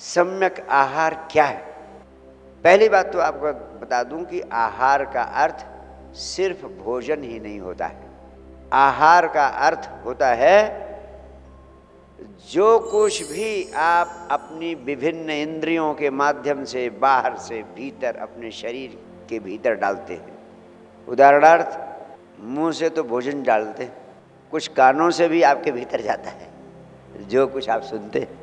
सम्यक आहार क्या है? पहली बात तो आपको बता दूं कि आहार का अर्थ सिर्फ भोजन ही नहीं होता है। आहार का अर्थ होता है जो कुछ भी आप अपनी विभिन्न इंद्रियों के माध्यम से बाहर से भीतर अपने शरीर के भीतर डालते हैं। उदाहरणार्थ, मुंह से तो भोजन डालते हैं, कुछ कानों से भी आपके भीतर जाता है जो कुछ आप सुनते हैं,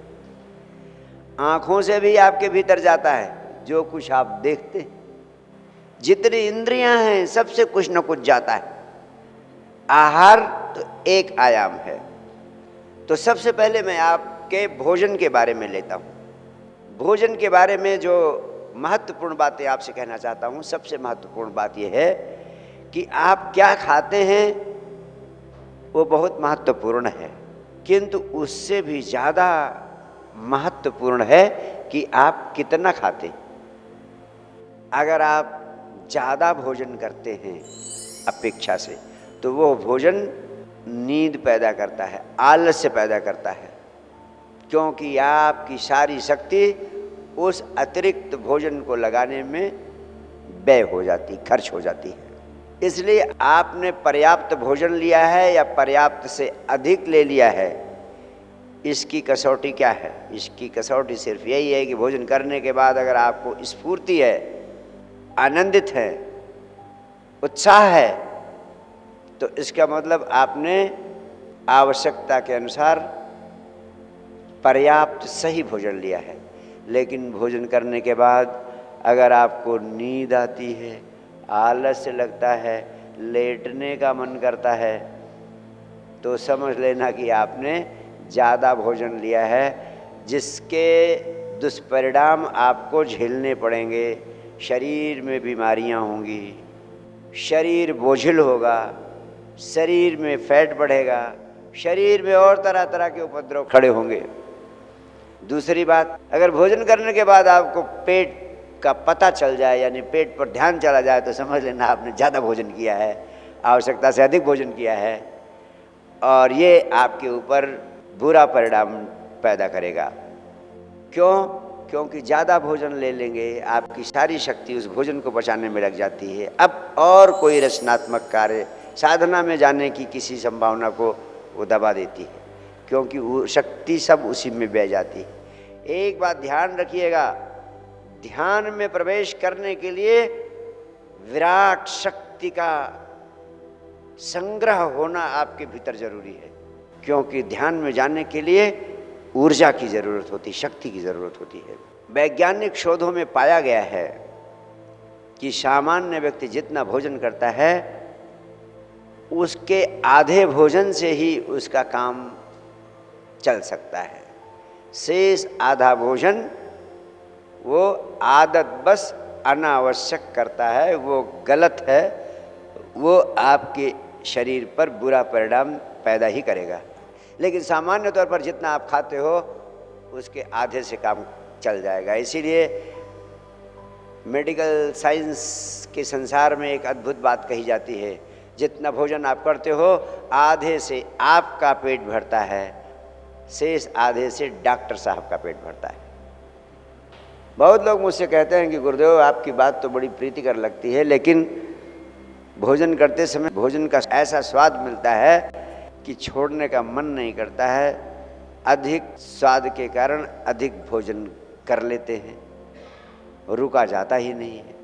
आँखों से भी आपके भीतर जाता है जो कुछ आप देखते हैं, जितनी इंद्रियां हैं सबसे कुछ न कुछ जाता है। आहार तो एक आयाम है। तो सबसे पहले मैं आपके भोजन के बारे में लेता हूँ। भोजन के बारे में जो महत्वपूर्ण बातें आपसे कहना चाहता हूँ, सबसे महत्वपूर्ण बात यह है कि आप क्या खाते हैं वो बहुत महत्वपूर्ण है, किंतु उससे भी ज़्यादा महत्वपूर्ण है कि आप कितना खाते। अगर आप ज़्यादा भोजन करते हैं अपेक्षा से, तो वो भोजन नींद पैदा करता है, आलस्य पैदा करता है, क्योंकि आपकी सारी शक्ति उस अतिरिक्त भोजन को लगाने में व्यय हो जाती, खर्च हो जाती है। इसलिए आपने पर्याप्त भोजन लिया है या पर्याप्त से अधिक ले लिया है, इसकी कसौटी क्या है? इसकी कसौटी सिर्फ यही है कि भोजन करने के बाद अगर आपको स्फूर्ति है, आनंदित है, उत्साह है, तो इसका मतलब आपने आवश्यकता के अनुसार पर्याप्त सही भोजन लिया है। लेकिन भोजन करने के बाद अगर आपको नींद आती है, आलस्य लगता है, लेटने का मन करता है, तो समझ लेना कि आपने ज़्यादा भोजन लिया है, जिसके दुष्परिणाम आपको झेलने पड़ेंगे। शरीर में बीमारियां होंगी, शरीर बोझिल होगा, शरीर में फैट बढ़ेगा, शरीर में और तरह तरह के उपद्रव खड़े होंगे। दूसरी बात, अगर भोजन करने के बाद आपको पेट का पता चल जाए, यानी पेट पर ध्यान चला जाए, तो समझ लेना आपने ज़्यादा भोजन किया है, आवश्यकता से अधिक भोजन किया है, और ये आपके ऊपर बुरा परिणाम पैदा करेगा। क्यों? क्योंकि ज़्यादा भोजन ले लेंगे, आपकी सारी शक्ति उस भोजन को पचाने में लग जाती है। अब और कोई रचनात्मक कार्य, साधना में जाने की किसी संभावना को वो दबा देती है, क्योंकि वो शक्ति सब उसी में बह जाती है। एक बात ध्यान रखिएगा, ध्यान में प्रवेश करने के लिए विराट शक्ति का संग्रह होना आपके भीतर जरूरी है, क्योंकि ध्यान में जाने के लिए ऊर्जा की जरूरत होती, शक्ति की जरूरत होती है। वैज्ञानिक शोधों में पाया गया है कि सामान्य व्यक्ति जितना भोजन करता है, उसके आधे भोजन से ही उसका काम चल सकता है। शेष आधा भोजन वो आदत बस अनावश्यक करता है, वो गलत है, वो आपके शरीर पर बुरा परिणाम पैदा ही करेगा। लेकिन सामान्य तौर पर जितना आप खाते हो उसके आधे से काम चल जाएगा। इसीलिए मेडिकल साइंस के संसार में एक अद्भुत बात कही जाती है, जितना भोजन आप करते हो आधे से आपका पेट भरता है, शेष आधे से डॉक्टर साहब का पेट भरता है। बहुत लोग मुझसे कहते हैं कि गुरुदेव आपकी बात तो बड़ी प्रीतिकर लगती है, लेकिन भोजन करते समय भोजन का ऐसा स्वाद मिलता है कि छोड़ने का मन नहीं करता है। अधिक स्वाद के कारण अधिक भोजन कर लेते हैं, रुका जाता ही नहीं है।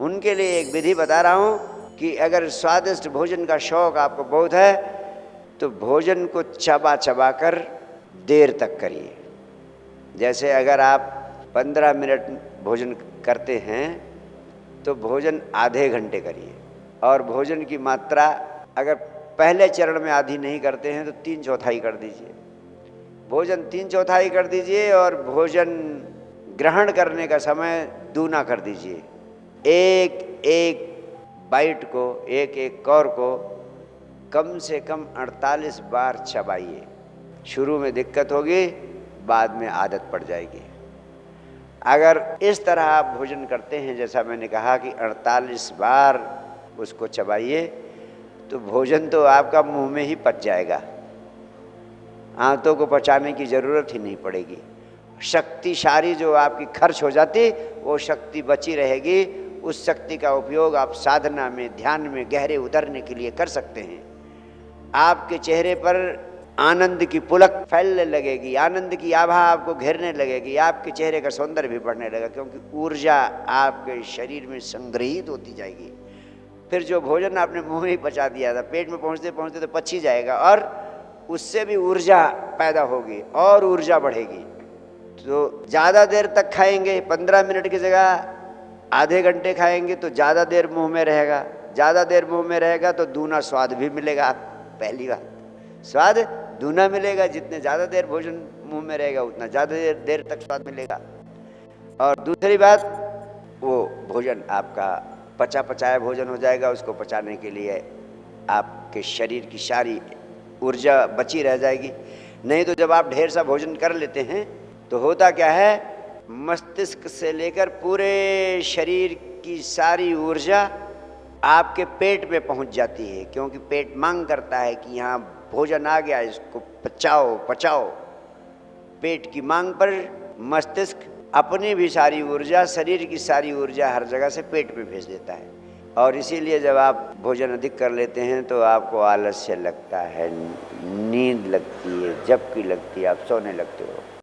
उनके लिए एक विधि बता रहा हूँ कि अगर स्वादिष्ट भोजन का शौक आपको बहुत है, तो भोजन को चबा चबा कर देर तक करिए। जैसे अगर आप 15 मिनट भोजन करते हैं तो भोजन आधे घंटे करिए, और भोजन की मात्रा अगर पहले चरण में आधी नहीं करते हैं तो 3/4 कर दीजिए। भोजन 3/4 कर दीजिए और भोजन ग्रहण करने का समय दूना कर दीजिए। एक एक बाइट को, एक एक कौर को कम से कम 48 बार चबाइए। शुरू में दिक्कत होगी, बाद में आदत पड़ जाएगी। अगर इस तरह आप भोजन करते हैं, जैसा मैंने कहा कि 48 बार उसको चबाइए, तो भोजन तो आपका मुंह में ही पच जाएगा, आंतों को पचाने की ज़रूरत ही नहीं पड़ेगी। शक्ति सारी जो आपकी खर्च हो जाती वो शक्ति बची रहेगी। उस शक्ति का उपयोग आप साधना में, ध्यान में गहरे उतरने के लिए कर सकते हैं। आपके चेहरे पर आनंद की पुलक फैलने लगेगी, आनंद की आभा आपको घेरने लगेगी, आपके चेहरे का सौंदर्य भी बढ़ने लगेगा, क्योंकि ऊर्जा आपके शरीर में संग्रहित होती जाएगी। फिर जो भोजन आपने मुंह में ही पचा दिया था, पेट में पहुंचते पहुंचते तो पच ही जाएगा और उससे भी ऊर्जा पैदा होगी और ऊर्जा बढ़ेगी। तो ज़्यादा देर तक खाएंगे, 15 मिनट की जगह आधे घंटे खाएंगे तो ज़्यादा देर मुंह में रहेगा, ज़्यादा देर मुंह में रहेगा तो दूना स्वाद भी मिलेगा। पहली बात, स्वाद दूना मिलेगा, जितने ज़्यादा देर भोजन मुंह में रहेगा उतना ज़्यादा देर तक स्वाद मिलेगा। और दूसरी बात, वो भोजन आपका पचा पचाया भोजन हो जाएगा। उसको पचाने के लिए आपके शरीर की सारी ऊर्जा बची रह जाएगी। नहीं तो जब आप ढेर सा भोजन कर लेते हैं तो होता क्या है, मस्तिष्क से लेकर पूरे शरीर की सारी ऊर्जा आपके पेट में पहुंच जाती है, क्योंकि पेट मांग करता है कि यहाँ भोजन आ गया, इसको पचाओ पचाओ। पेट की मांग पर मस्तिष्क अपनी भी सारी ऊर्जा, शरीर की सारी ऊर्जा हर जगह से पेट में भेज देता है। और इसीलिए जब आप भोजन अधिक कर लेते हैं तो आपको आलस्य लगता है, नींद लगती है, झपकी लगती है, आप सोने लगते हो।